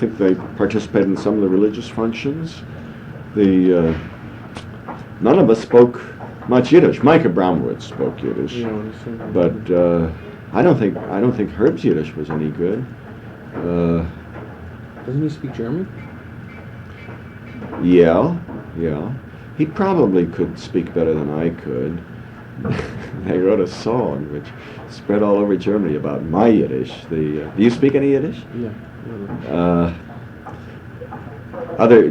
think they participated in some of the religious functions. None of us spoke much Yiddish. Mike Abraham spoke Yiddish, but I don't think Herb's Yiddish was any good. Doesn't he speak German? Yeah. He probably could speak better than I could. They wrote a song which spread all over Germany about my Yiddish. Do you speak any Yiddish? Yeah.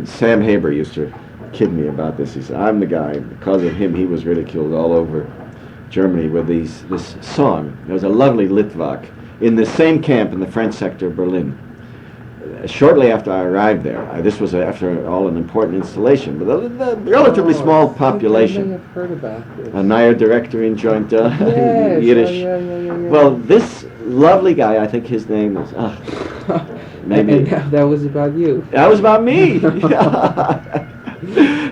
Sam Haber used to kid me about this. He said, I'm the guy, because of him, he was ridiculed all over Germany with this song. There was a lovely Litvak in the same camp in the French sector of Berlin. Shortly after I arrived there, this was after all an important installation, but the relatively small population. I may have heard about this. A Nair director in joint Yes, Yiddish. yeah. Well, this lovely guy, I think his name was, maybe. And that was about you. That was about me.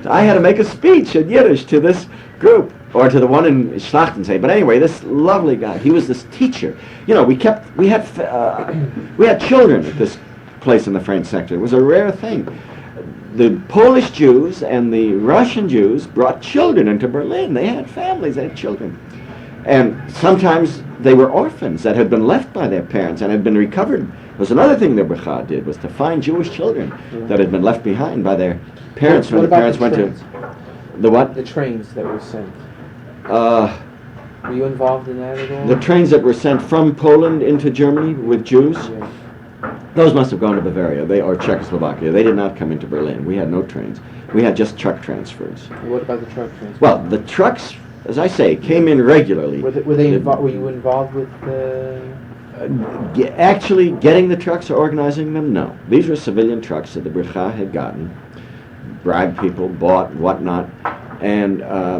I had to make a speech in Yiddish to this group, or to the one in Schlachtensee. But anyway, this lovely guy, he was this teacher. You know, we had children at this place in the French sector. It was a rare thing. The Polish Jews and the Russian Jews brought children into Berlin. They had families, they had children. And sometimes they were orphans that had been left by their parents and had been recovered. It was another thing the Bracha did, was to find Jewish children that had been left behind by their parents when the parents went to... The what? The trains that were sent. Were you involved in that at all? The trains that were sent from Poland into Germany with Jews? Yeah. Those must have gone to Bavaria, or Czechoslovakia. They did not come into Berlin. We had no trains. We had just truck transfers. What about the truck transfers? Well, the trucks, as I say, came in regularly. Were you involved with the... Actually, getting the trucks or organizing them, no. These were civilian trucks that the Bracha had gotten, bribed people, bought, whatnot. And I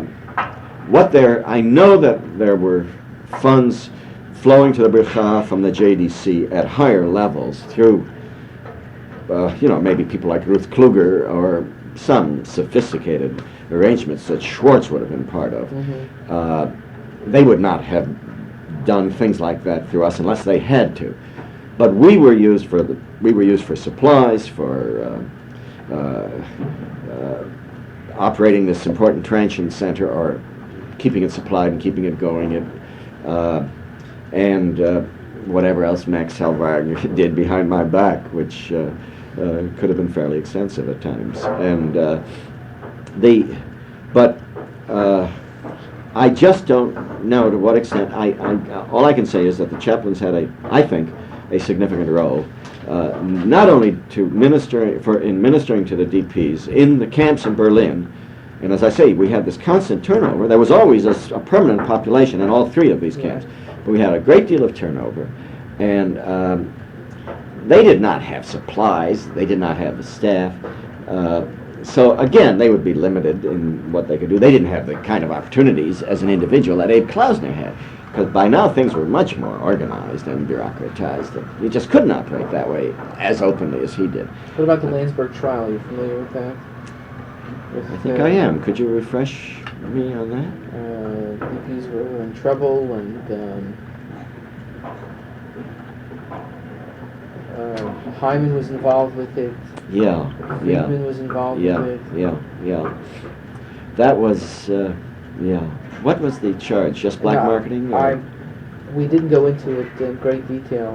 know that there were funds flowing to the Bracha from the JDC at higher levels through, maybe people like Ruth Kluger or some sophisticated arrangements that Schwartz would have been part of. Mm-hmm. They would not have done things like that through us unless they had to. But we were used for supplies, for operating this important transient center, or keeping it supplied and keeping it going. And whatever else Max Hellwagner did behind my back, which could have been fairly extensive at times. And I just don't know to what extent. All I can say is that the chaplains had I think, a significant role, not only in ministering to the DPs in the camps in Berlin. And as I say, we had this constant turnover. There was always a permanent population in all three of these camps. But we had a great deal of turnover. And they did not have supplies. They did not have the staff. So again, they would be limited in what they could do. They didn't have the kind of opportunities as an individual that Abe Klausner had. Because by now things were much more organized and bureaucratized. You just couldn't operate that way as openly as he did. What about the Landsberg trial? Are you familiar with that? I think I am. Could you refresh me on that? DPs were in trouble, and Hyman was involved with it. Friedman was involved with it. Yeah. That was, What was the charge? Just black marketing? We didn't go into it in great detail.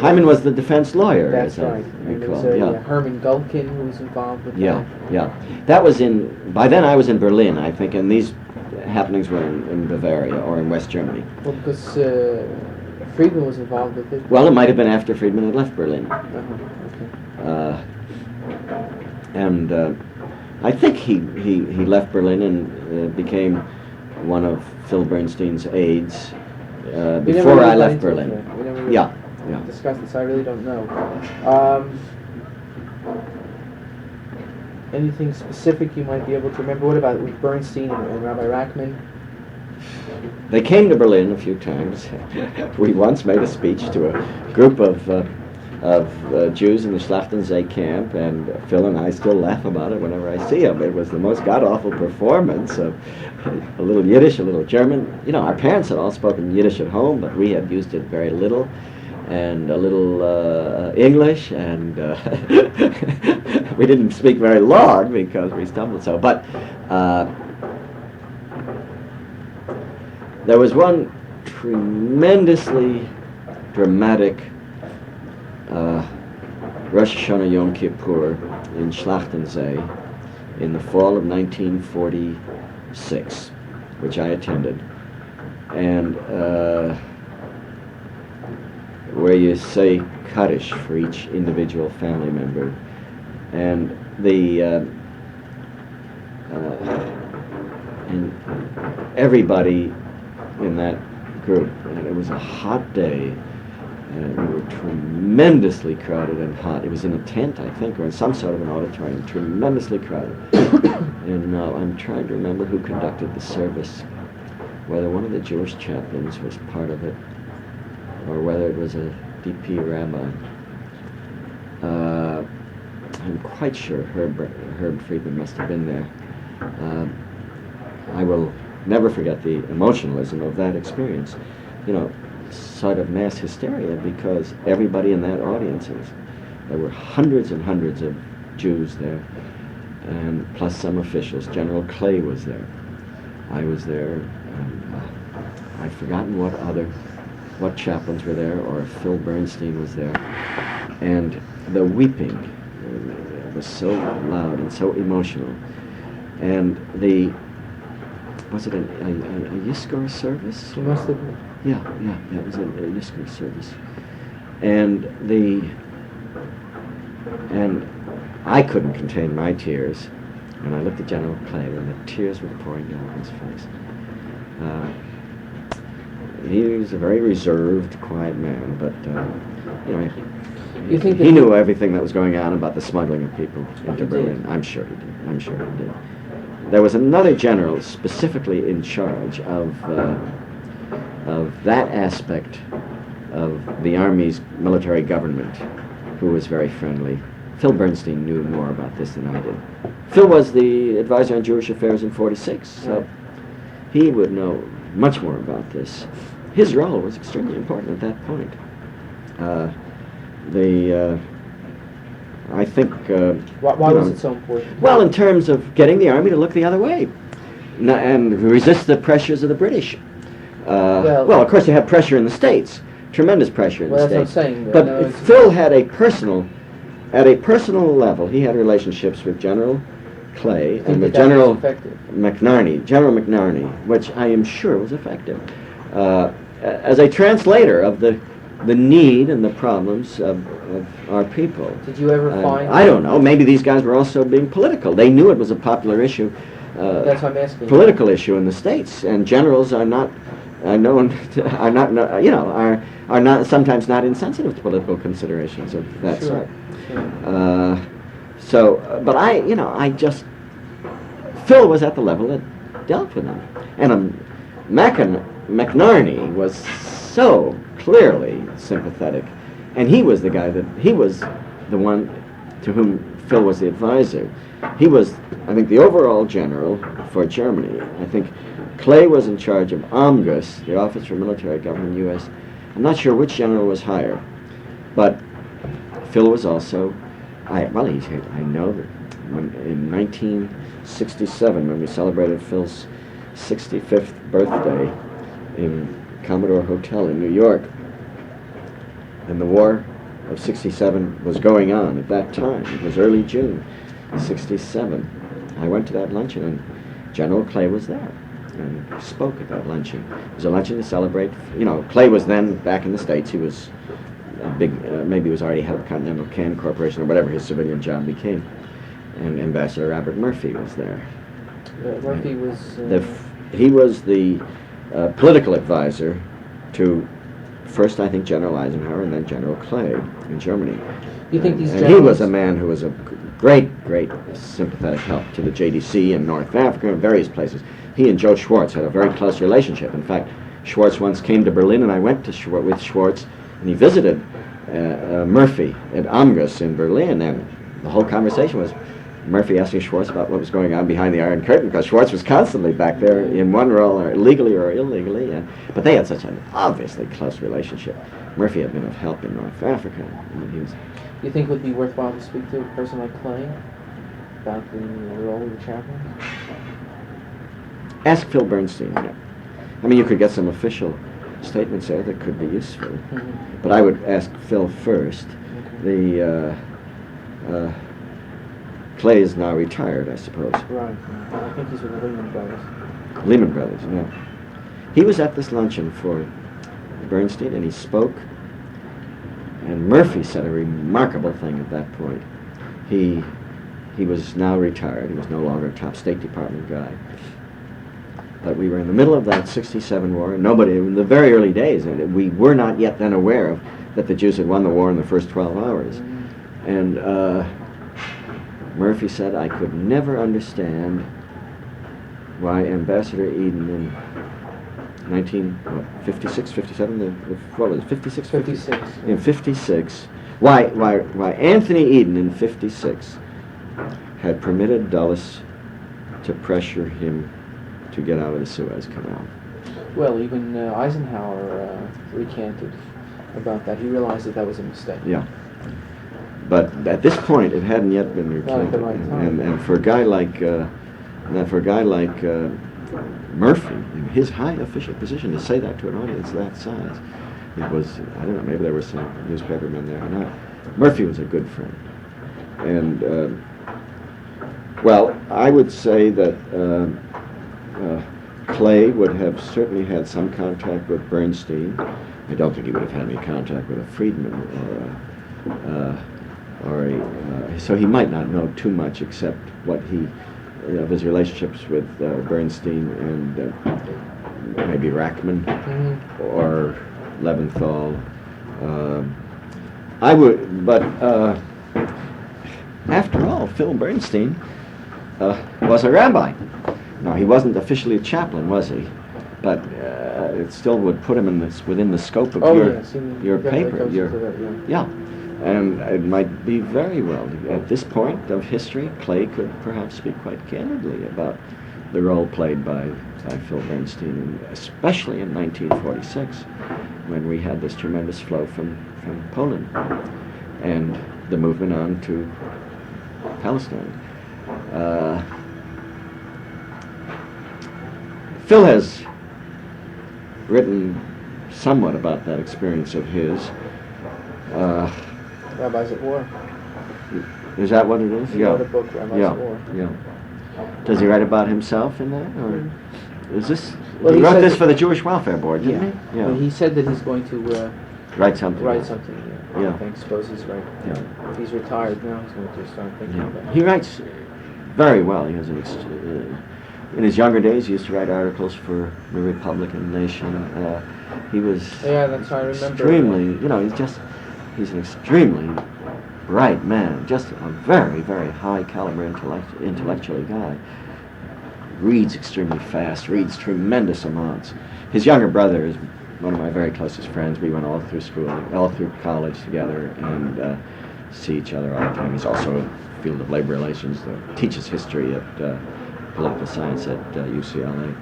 Hyman was the defense lawyer. That's right. And there was Herman Gulkin who was involved with that. Yeah. That was by then I was in Berlin, I think, and these happenings were in Bavaria or in West Germany. Well, because Friedman was involved with it. Well, it might have been after Friedman had left Berlin. Okay. And I think he left Berlin and became one of Phil Bernstein's aides before I left Berlin. We never really discussed this. I really don't know. Anything specific you might be able to remember? What about with Bernstein and Rabbi Rachman? They came to Berlin a few times. We once made a speech to a group of Jews in the Schlachtensee camp, and Phil and I still laugh about it whenever I see him. It was the most god-awful performance of a little Yiddish, a little German. Our parents had all spoken Yiddish at home, but we had used it very little. and a little English, and we didn't speak very long because we stumbled so. But there was one tremendously dramatic Rosh Hashanah Yom Kippur in Schlachtensee in the fall of 1946, which I attended, and where you say Kaddish for each individual family member, and and everybody in that group, and it was a hot day, and we were tremendously crowded and hot. It was in a tent, I think, or in some sort of an auditorium, tremendously crowded. And now I'm trying to remember who conducted the service, whether one of the Jewish chaplains was part of it, or whether it was a DP rabbi. I'm quite sure Herb Friedman must have been there. I will never forget the emotionalism of that experience. You know, sort of mass hysteria, because everybody in that audience, there were hundreds and hundreds of Jews there, and plus some officials. General Clay was there. I was there. And, I've forgotten what chaplains were there, or if Phil Bernstein was there. And the weeping was so loud and so emotional. And was it a Yizkor service? It must have been. Yeah, it was a Yizkor service. And I couldn't contain my tears, and I looked at General Clay, and the tears were pouring down his face. He was a very reserved, quiet man, but he knew everything that was going on about the smuggling of people into Berlin. I'm sure he did. There was another general specifically in charge of that aspect of the Army's military government, who was very friendly. Phil Bernstein knew more about this than I did. Phil was the advisor on Jewish affairs in '46, so he would know much more about this. His role was extremely important at that point. I think... Why was it so important? Well, in terms of getting the Army to look the other way and resist the pressures of the British. Well, of course, you have pressure in the States, tremendous pressure in the States. That's what I'm saying. But Phil had at a personal level, he had relationships with General Clay and with General McNarney, which I am sure was effective. As a translator of the need and the problems of our people. Did you ever find... I don't know. Maybe these guys were also being political. They knew it was a popular issue. That's what I'm asking. Political issue in the States, and generals are not sometimes not insensitive to political considerations of that sort. But I just... Phil was at the level that dealt with them. And McNarney was so clearly sympathetic, and he was the one to whom Phil was the advisor. He was, I think, the overall general for Germany. I think Clay was in charge of OMGUS, the Office for Military Government, U.S. I'm not sure which general was higher, but Phil was also, I know that in 1967, when we celebrated Phil's 65th birthday in Commodore Hotel in New York, and the war of '67 was going on at that time. It was early June '67. I went to that luncheon, and General Clay was there and spoke at that luncheon. It was a luncheon to celebrate. Clay was then back in the States. He was a big, maybe he was already head of Continental Can Corporation or whatever his civilian job became. And Ambassador Robert Murphy was there. Murphy was... he was the political advisor to first, I think, General Eisenhower and then General Clay in Germany. You think these and he was a man who was a great sympathetic help to the JDC in North Africa and various places. He and Joe Schwartz had a very close relationship. In fact, Schwartz once came to Berlin, and I went to with Schwartz, and he visited Murphy at OMGUS in Berlin, and the whole conversation was Murphy asking Schwartz about what was going on behind the Iron Curtain, because Schwartz was constantly back there in one role, or legally or illegally. But they had such an obviously close relationship. Murphy had been of help in North Africa. I mean, he was, You think it would be worthwhile to speak to a person like Clay about the role of the chaplain? ask Phil Bernstein. Yeah. I mean, you could get some official statements there that could be useful. Mm-hmm. But I would ask Phil first. Okay. Clay is now retired, I suppose. Right. I think he's with the Lehman Brothers. Lehman Brothers, yeah. He was at this luncheon for Bernstein, and he spoke. And Murphy said a remarkable thing at that point. He was now retired. He was no longer a top State Department guy. But we were in the middle of that '67 war, and nobody, in the very early days, and we were not yet then aware of that the Jews had won the war in the first 12 hours. Mm-hmm. And Murphy said, I could never understand why Ambassador Eden in 1956, 57, what was it, 56? 56. In 56, why Anthony Eden in 56 had permitted Dulles to pressure him to get out of the Suez Canal. Well, even Eisenhower recanted about that. He realized that was a mistake. Yeah. But at this point, it hadn't yet been recanted. And for a guy like Murphy, in his high official position, to say that to an audience that size, it was, I don't know, maybe there were some newspapermen there or not. Murphy was a good friend. And, well, I would say that Clay would have certainly had some contact with Bernstein. I don't think he would have had any contact with a Friedman so he might not know too much except what he, of his relationships with Bernstein and maybe Rachman or Leventhal. After all, Phil Bernstein was a rabbi. No, he wasn't officially a chaplain, was he? But it still would put him within the scope of your paper. Yeah. And it might be very well. At this point of history, Clay could perhaps speak quite candidly about the role played by Phil Bernstein, especially in 1946, when we had this tremendous flow from Poland and the movement on to Palestine. Phil has written somewhat about that experience of his. Rabbis at War. Is that what it is? He wrote a book, Rabbis at War. Yeah. Does he write about himself in that, or is this? Well, he wrote this that for the Jewish Welfare Board, didn't he? Yeah. Well, he said that he's going to write something. Yeah. Yeah. I suppose he's right. Yeah. If he's retired now, he's going to start thinking about it. He writes very well. He has in his younger days, he used to write articles for the Republican Nation. He was that's how I remember. Extremely, he's an extremely bright man, just a very, very high caliber intellectually guy. Reads extremely fast, reads tremendous amounts. His younger brother is one of my very closest friends. We went all through school, all through college together, and see each other all the time. He's also in the field of labor relations, teaches history at political science at UCLA.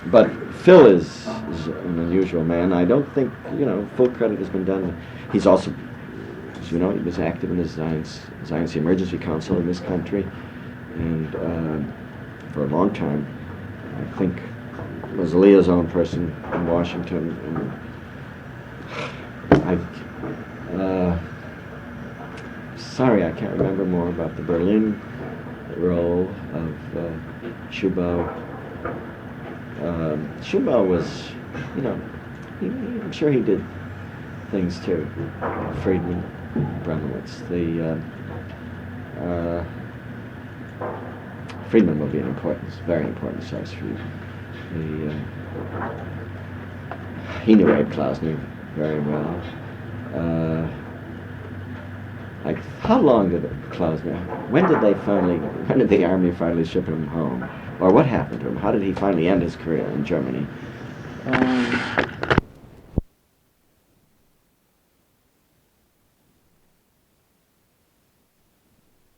But Phil is an unusual man. I don't think, full credit has been done. He's also, as you know, he was active in the Zionist Emergency Council in this country, and for a long time, I think, was a liaison person in Washington. And sorry, I can't remember more about the Berlin role of Schubau. Schubau was, I'm sure he did things too. Friedman, Bremowitz. Friedman will be an very important source for you. He knew Ed Klausner very well. How long did Klausner? When did the army finally ship him home? Or what happened to him? How did he finally end his career in Germany?